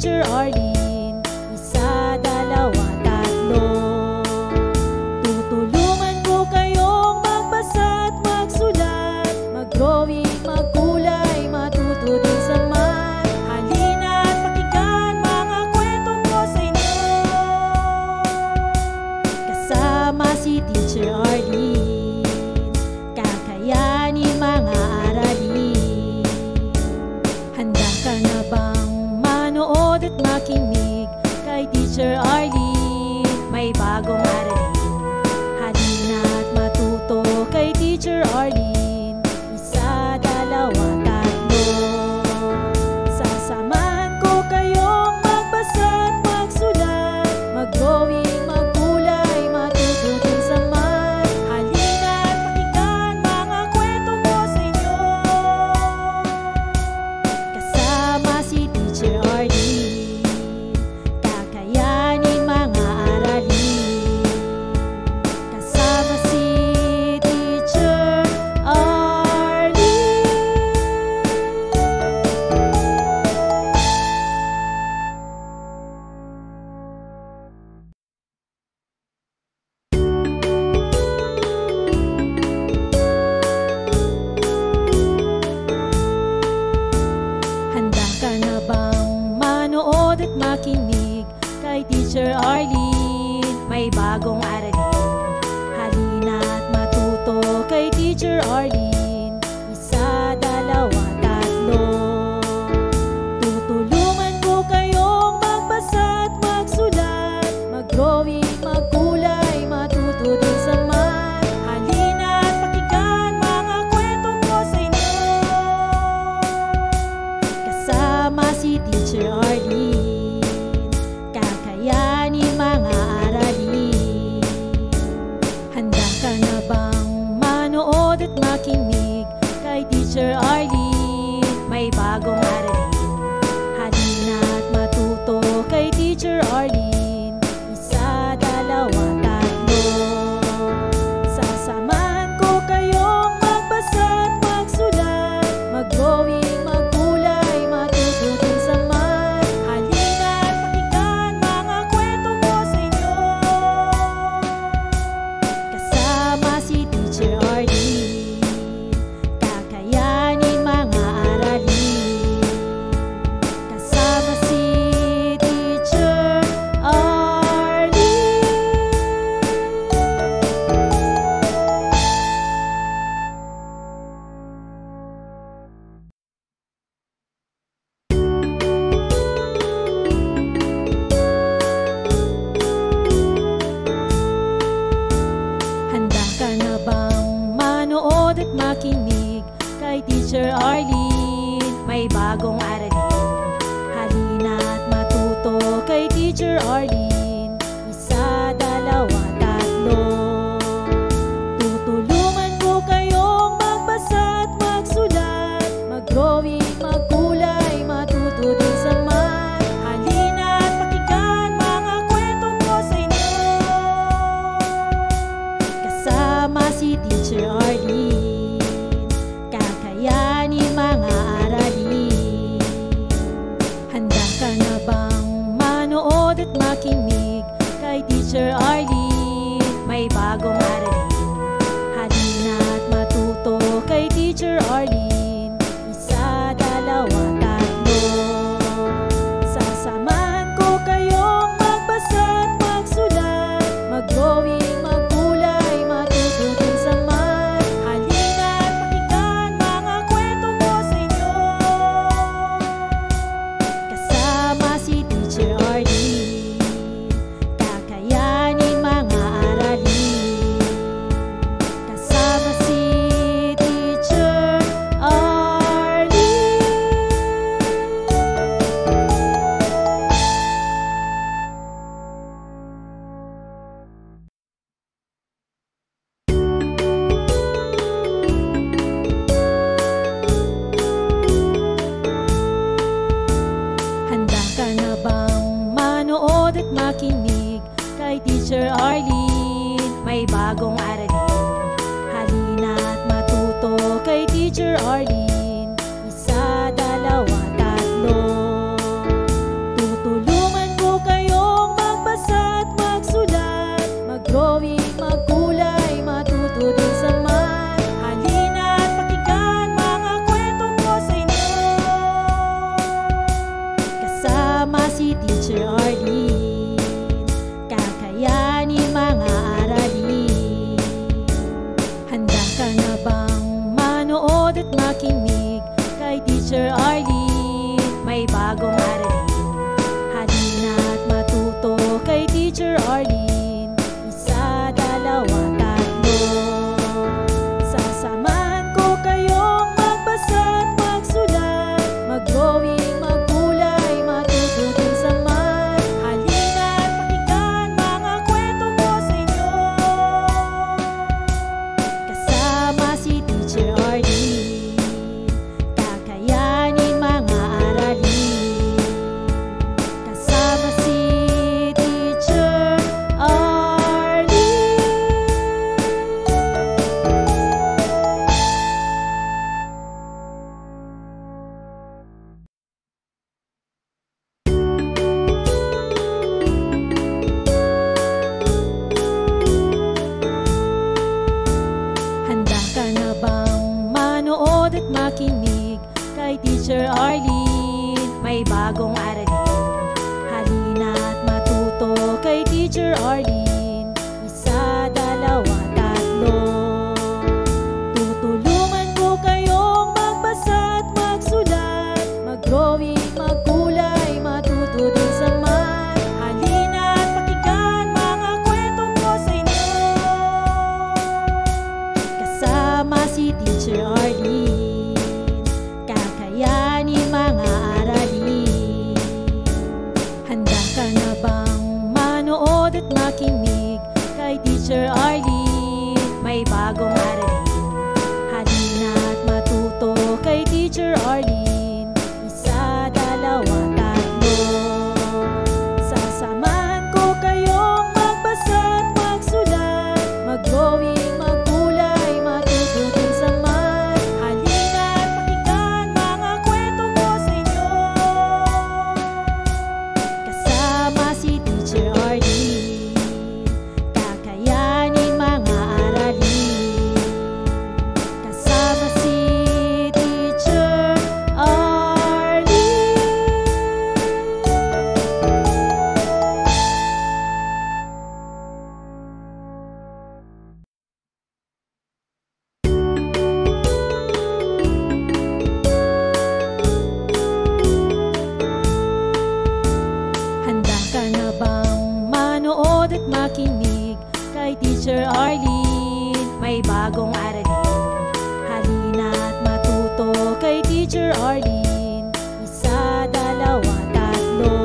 Teacher Arlene. Isa, dalawa, tatlo. Tutulungan ko kayong magbasa at magsulat, mag-drawing, magkulay, matuto din sa math. Halina at pakinggan mga kwento ko sa inyo. Kasama si Teacher Arlene, kakayanin mga aralin. Handa ka na bang manood at makinig kay Teacher Arlene? May bagong aralin. Halina at matuto kay Teacher Arlene. Isa, dalawa, tatlo. Sasamahan ko kayong magbasa at magsulat, mag-drawing, magkulay, matuto din sa math. Halina at pakinggan mga kwento ko sa inyo. Kasama si Teacher Arlene, kakayanin mga aralin. Kasama si Teacher Arlene. Handa ka na bang manood at makinig kay Teacher Arlene? May bagong aralin. Halina at matuto kay Teacher Arlene. Isa, dalawa, tatlo. Tutulungan ko kayong magbasa at magsulat, mag-drawing, magkulay, matuto din sa math. Halina at pakinggan mga kwento ko sa inyo. Kasama si Teacher Arlene, kakayanin mga aralin. Handa ka na bang manood at makinig kay Teacher Arlene? May bagong aralin. Halina at matuto kay Teacher Arlene. Isa, dalawa, tatlo. Sasamahan ko kayong magbasa at magsulat, mag-drawing, magkulay, matuto din sa math. Halina at pakinggan mga kwento ko sa inyo. Kasama si Teacher Arlene, kakayanin mga aralin. Kasama si Teacher Arlene. Handa ka na bang manood at makinig kay Teacher Arlene? May bagong aralin. Halina at matuto kay Teacher Arlene. Isa, dalawa, tatlo. Tutulungan ko kayong magbasa at magsulat, mag-drawing, magkulay, matuto din sa math. Halina at pakinggan mga kwento ko sa inyo. Kasama si Teacher Arlene, kakayanin mga aralin. Handa ka na bang manood at makinig kay Teacher Arlene? May bagong aralin. Halina at matuto kay Teacher Arlene. Isa, dalawa, tatlo. Sasamahan ko kayong magbasa at magsulat, mag-drawing, magkulay, matuto din sa math. Halina at pakinggan mga kwento ko sa inyo. Kasama si Teacher Arlene, kakayanin mga aralin. Kasama si Teacher Arlene. Handa ka na bang manood at makinig kay Teacher Arlene? May bagong aralin. Halina at matuto kay Teacher Arlene. Isa, dalawa, tatlo. manood at makinig kay Teacher Arlene. May bagong aralin, halina't matuto kay Teacher Arlene. Isa, dalawa, tatlo. Sasamahan ko kayong magbasa at magsulat, mag-drawing, magkulay, matuto din sa math. Halina't pakinggan mga kwento ko sa inyo, kasama si Teacher Arlene. Kakayanin mga aralin, kasama si Teacher Arlene. Handa ka na bang manood at makinig kay Teacher Arlene? May bagong aralin, halina't matuto kay Teacher Arlene. Isa, dalawa, tatlo. Tutulungan ko kayong magbasa at magsulat, mag-drawing, magkulay, matuto din sa math. Halina't pakinggan mga kwento ko sa inyo, kasama si Teacher Arlene. Kakayanin mga aralin. Handa ka na bang manood at makinig kay Teacher Arlene? May bagong aralin, halina't matuto kay Teacher Arlene. Isa, dalawa, tatlo. Sasamahan ko kayong magbasa at magsulat, mag-drawing, magkulay, matuto din sa math. Halina't pakinggan mga kwento ko sa inyo, kasama si Teacher Arlene. Kakayanin mga aralin, kasama si Teacher Arlene. Handa ka na bang manood at makinig kay Teacher Arlene? May bagong aralin, halina't matuto kay Teacher Arlene. Isa, dalawa, tatlo.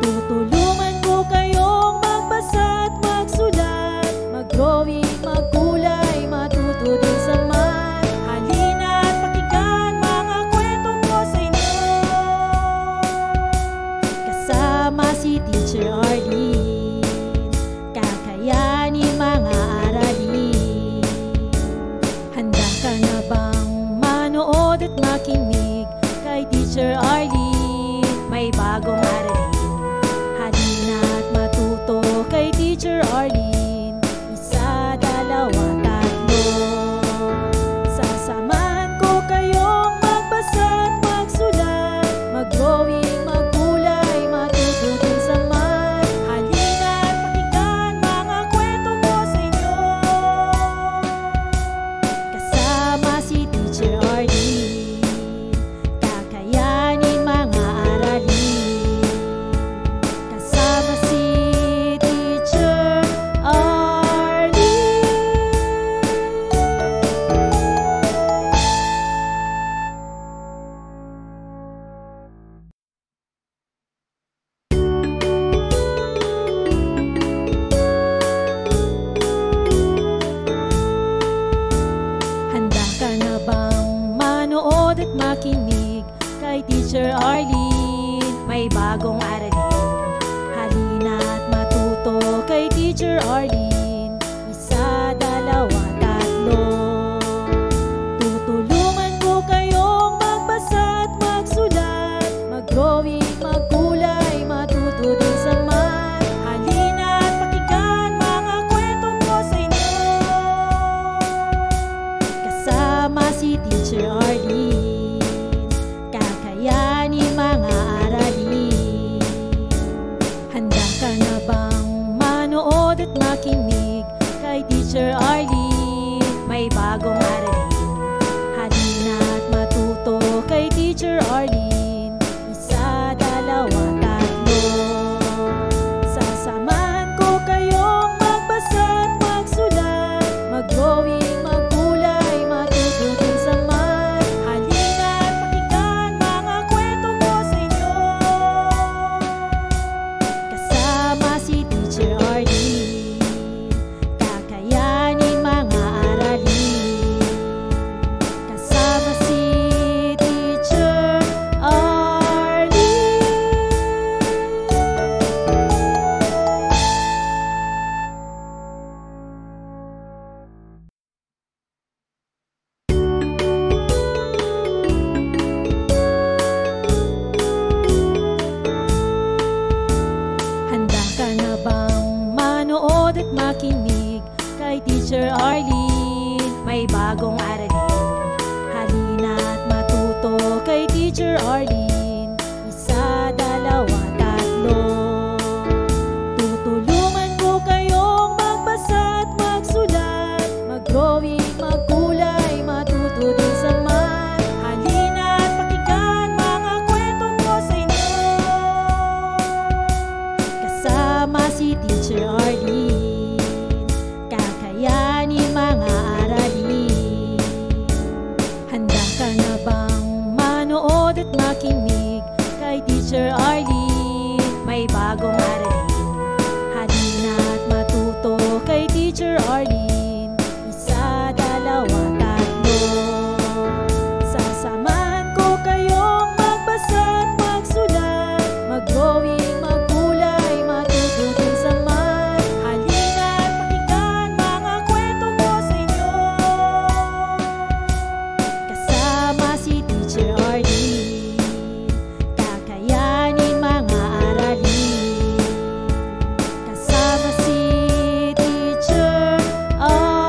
Tutulungan ko kayong magbasa at magsulat, mag-drawing, magkulay, matuto din sa math. Halina't pakinggan mga kwento ko sa inyo, kasama si Teacher Arlene. Kakayanin mga aralin. Handa ka na bang manood at makinig kay Teacher Arlene? May bagong aralin, halina't matuto kay Teacher Arlene. Isa, dalawa, tatlo. Sasamahan ko kayong magbasa at magsulat, mag-drawing, magkulay, matuto din sa math. Halina't pakinggan mga kwento ko sa inyo, kasama si Teacher Arlene. Kakayanin mga aralin, kasama si Teacher Arlene. Handa ka na bang manood at makinig kay Teacher Arlene? May bagong aralin, halina't matuto kay Teacher Arlene. Isa, dalawa, tatlo. Tutulungan ko kayong magbasa at magsulat, mag-drawing, magkulay, matuto din sa math. Halina't pakinggan mga kwento ko sa inyo, kasama si Teacher Arlene. Kakayanin mga aralin. Handa ka na bang manood at makinig kay Teacher Arlene? May bagong aralin, Teacher Arlene. Isa, dalawa, tatlo. Tutulungan ko kayong magbasa at magsulat, mag-drawing, magkulay, matuto din sa math. Halina at pakinggan mga kwento ko sa inyo. Kasama si Teacher Arlene, kakayanin mga aralin. Handa ka na bang manood at makinig kay Teacher Arlene? May bagong aralin. Halina at matuto kay Teacher Arlene. Isa, dalawa, tatlo. Sasamahan ko kayong magbasa at magsulat, mag-drawing, magkulay, matuto din sa math. Halina at pakinggan mga kwento ko sa inyo. Kasama si Teacher Arlene, kakayanin mga aralin. Kasama si Teacher Arlene.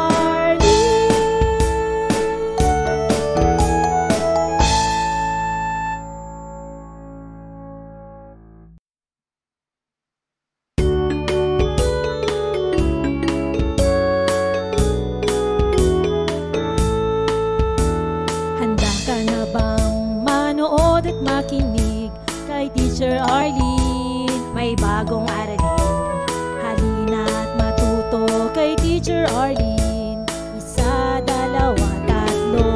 Handa ka na bang manood at makinig kay Teacher Arlene? May bagong aralin. Halina at matuto kay Teacher Arlene. Isa, dalawa, tatlo.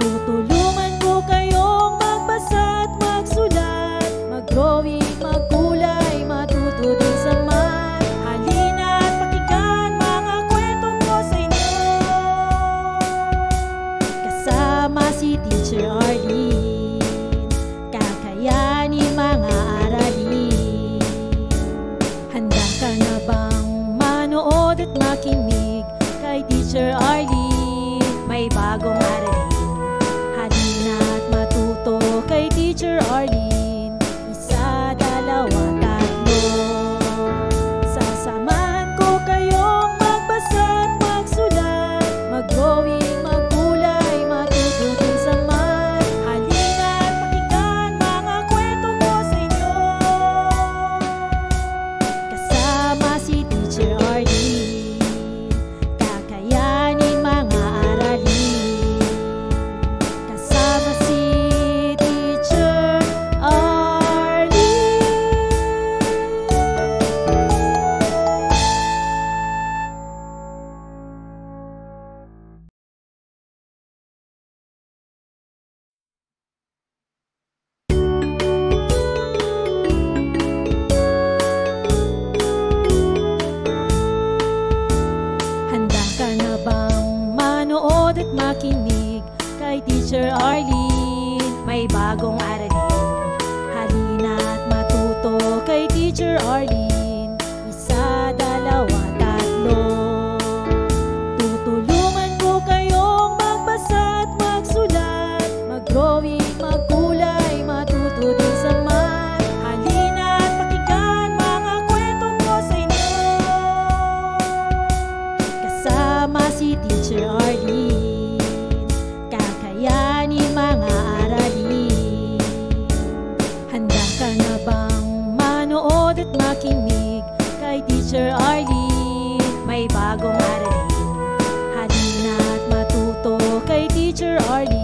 Tutulungan ko kayong magbasa at magsulat, mag-drawing, magkulay, matuto din sa math. Halina at pakinggan mga kwento ko sa inyo. Kasama si Teacher Arlene, kakayanin mga aralin. Handa ka na bang manood at makinig kay Teacher Arlene? May bagong aralin. Halina at matuto kay Teacher Arlene. Isa, dalawa, tatlo. Sasamahan ko kayong magbasa at magsulat, mag-drawing, magkulay, matuto din sa math. Halina at pakinggan mga kwento ko sa inyo. Kasama si Teacher Arlene, kakayanin mga aralin. Kasama si Teacher Arlene. Handa ka na bang manood at makinig kay Teacher Arlene? May bagong aralin. Halina at matuto kay Teacher Arlene. Isa, dalawa, tatlo. Tutulungan ko kayong magbasa at magsulat, mag-drawing, magkulay, matuto din sa math. Halina at pakinggan mga kwento ko sa inyo. Kasama si Teacher Arlene, kakayanin mga aralin. Handa ka na bang manood at makinig kay Teacher Arlene? May bagong aralin. Halina at matuto kay Teacher Arlene.